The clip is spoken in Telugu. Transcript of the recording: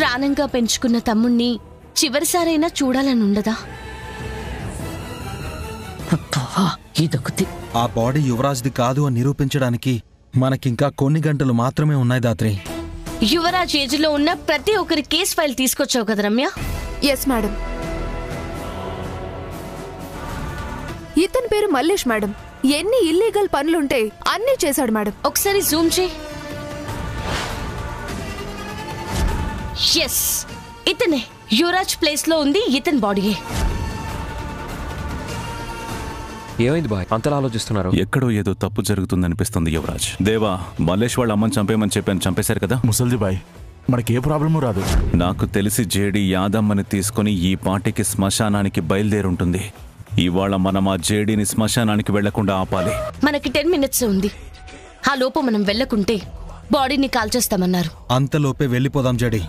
ప్రాణంగా పెంచుకున్న తమ్ముణ్ణి చివరిసారైనా చూడాలని ఉండదా? ఆ బాడీ యువరాజ్ది కాదు అని నిరూపించడానికి మనకింకా కొన్ని గంటలు మాత్రమే ఉన్నాయి దాత్రి. యువరాజ్ ఏజ్లో ఉన్న ప్రతి ఒక్కరి కేస్ ఫైల్ తీసుకొచ్చావు కదా రమ్య? Yes madam. ఇతని పేరు మల్లేష్ మేడం. ఎన్ని ఇల్లీగల్ పనులుంటే అన్నీ చేశాడు మేడం. ఒకసారి జూమ్ చేయి. ఎస్, ఇతనే. యువరాజ్ ప్లేస్ లో ఉంది ఇతని బాడీయే. ఏమైంది బాయ్, అంతలా ఆలోచిస్తున్నారు? ఎక్కడో ఏదో తప్పు జరుగుతుందనిపిస్తుంది యువరాజ్. దేవా, మల్లేష్ వాళ్ళ అమ్మని చంపేయమని చెప్పాను, చంపేశారు కదా? ముసల్ది బాయ్, మనకే ప్రాబ్లము రాదు. నాకు తెలిసి జేడీ యాదమ్మని తీసుకుని ఈ పార్టీకి శ్మశానానికి బయలుదేరుంటుంది. ఇవాళ మనం ఆ జేడీని శ్మశానానికి వెళ్లకుండా ఆపాలి. మనకి 10 minutes ఉంది. ఆ లోపు మనం వెళ్లకుంటే బాడీని కాల్చేస్తామన్నారు. అంతలోపే వెళ్ళిపోదాం జేడీ.